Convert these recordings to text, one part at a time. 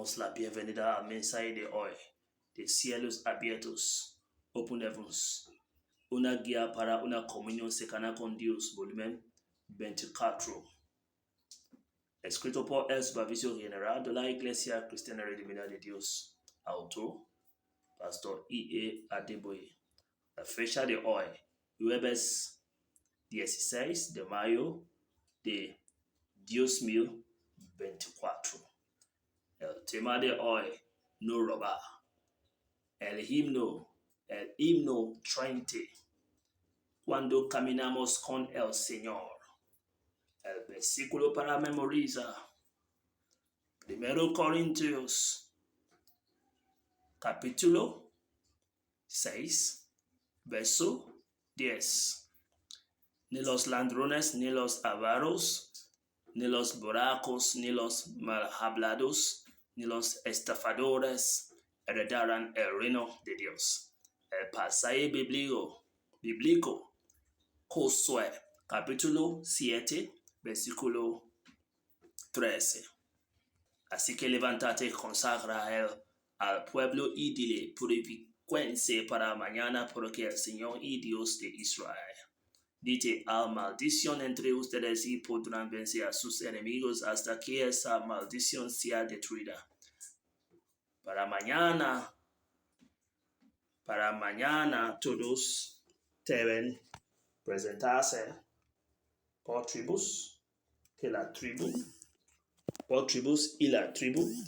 damos la bienvenida al mensaje de hoy, de cielos abiertos, open heavens, una guía para una comunión cercana con Dios, volumen 24, escrito por el Supervisor General de la Iglesia Cristiana Redimida de Dios, autor, Pastor E.A. Adeboye. La fecha de hoy, jueves 16 de mayo de 2024. El tema de hoy, no robar. El himno 30. Cuando caminamos con el Señor. El versículo para memorizar. 1 Corintios, capítulo 6, verso 10. Ni los ladrones, ni los avaros, ni los borrachos, ni los mal hablados, ni los estafadores heredarán el reino de Dios. El pasaje bíblico, Josué, capítulo 7, versículo 13. Así que levántate, consagra al pueblo y dile, purifiquense para mañana, porque el Señor y Dios de Israel dice, hay maldición entre ustedes y podrán vencer a sus enemigos hasta que esa maldición sea destruida. Para mañana todos deben presentarse por tribus y la tribu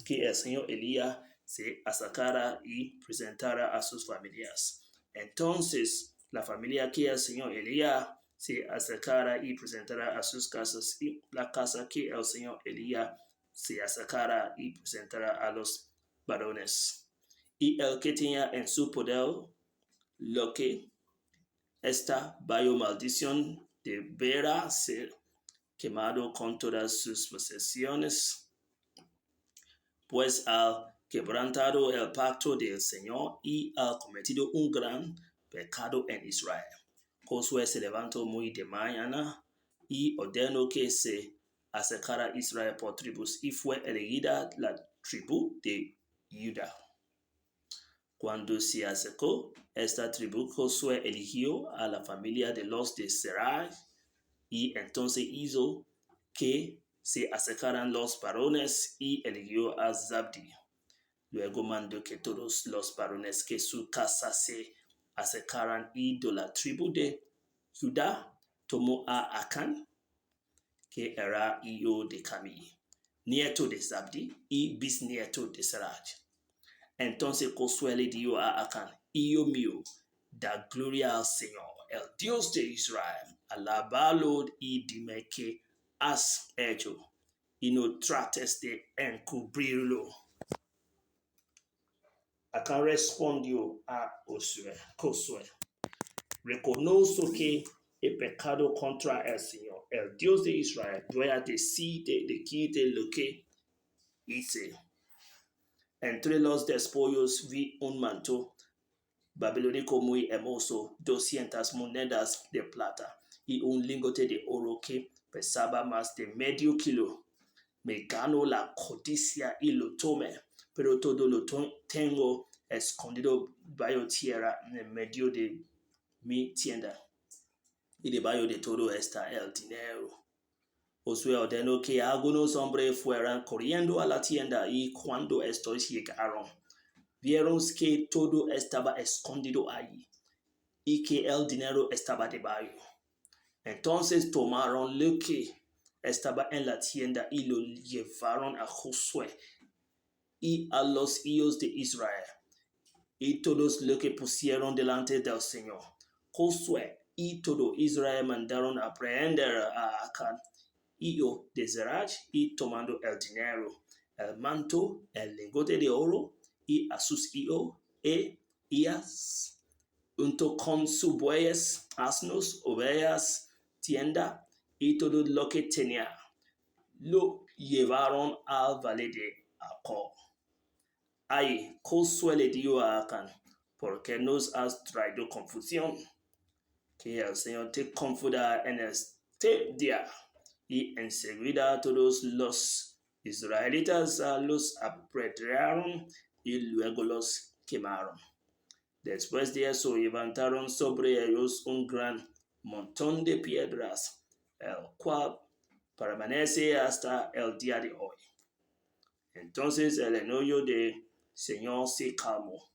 que el Señor Elías se acercara y presentara a sus familias. Entonces, la familia que el Señor Elías se acercara y presentara a sus casas, y la casa que el Señor Elías se acercara y presentara a los varones. Y el que tenía en su poder lo que esta bajo maldición deberá ser quemado con todas sus posesiones, pues al quebrantado el pacto del Señor y al cometido un gran pecado en Israel. Josué se levantó muy de mañana y ordenó que se acercara Israel por tribus, y fue elegida la tribu de Judá. Cuando se acercó esta tribu, Josué eligió a la familia de los de Serai, y entonces hizo que se acercaran los varones y eligió a Zabdi. Luego mandó que todos los varones que su casa se acercaran, y de la tribu de Judá tomó a Acán, que era hijo de Cami, nieto de Zabdi y bisnieto de Seraj. Entonces Josué le dijo a Acán, hijo mío, da gloria al Señor, el Dios de Israel, alábalo y dime qué has hecho, y no trates de encubrirlo. Acán respondió a Josué, reconozco que he pecado contra el Señor, el Dios de Israel. Voy a decirte lo que hice. Entre los despojos vi un manto babilónico muy hermoso, 200 monedas de plata y un lingote de oro que pesaba más de medio kilo. Me ganó la codicia y lo tomé, pero todo lo tengo escondido bajo tierra en medio de mi tienda, y debajo de todo está el dinero. Josué ordenó que algunos hombres fueran corriendo a la tienda, y cuando estos llegaron, vieron que todo estaba escondido allí y que el dinero estaba debajo. Entonces tomaron lo que estaba en la tienda y lo llevaron a Josué y a los hijos de Israel, y todos lo que pusieron delante del Señor. Josué y todo Israel mandaron a prender a Acán, hijo de Zerach, y tomando el dinero, el manto, el lingote de oro, y a sus hijos e hijas, junto con sus bueyes, asnos, ovejas, tienda y todo lo que tenía, lo llevaron al valle de Acor. Ahí Josué le dijo a Acán, ¿por qué nos has traído confusión? Que el Señor te confunda en este día. Y enseguida todos los israelitas los apedrearon y luego los quemaron. Después de eso levantaron sobre ellos un gran montón de piedras, el cual permanece hasta el día de hoy. Entonces el enojo del Señor se calmó.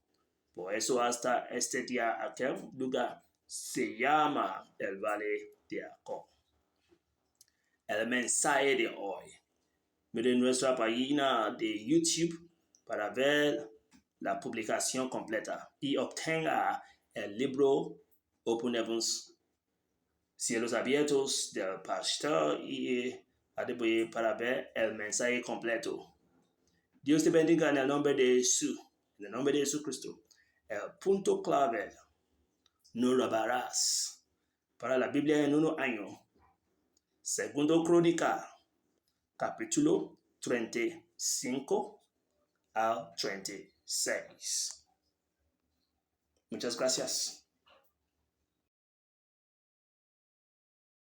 Por eso hasta este día aquel lugar se llama el Valle de Jacob. El mensaje de hoy. Miren nuestra página de YouTube para ver la publicación completa y obtenga el libro Open Heavens, Cielos Abiertos del Pastor y Adeboye para ver el mensaje completo. Dios te bendiga en el nombre de Jesús, en el nombre de Jesucristo. El punto clave, no robarás. Para la Biblia en 1 año. Segundo Crónica, capítulo 35 al 36. Muchas gracias.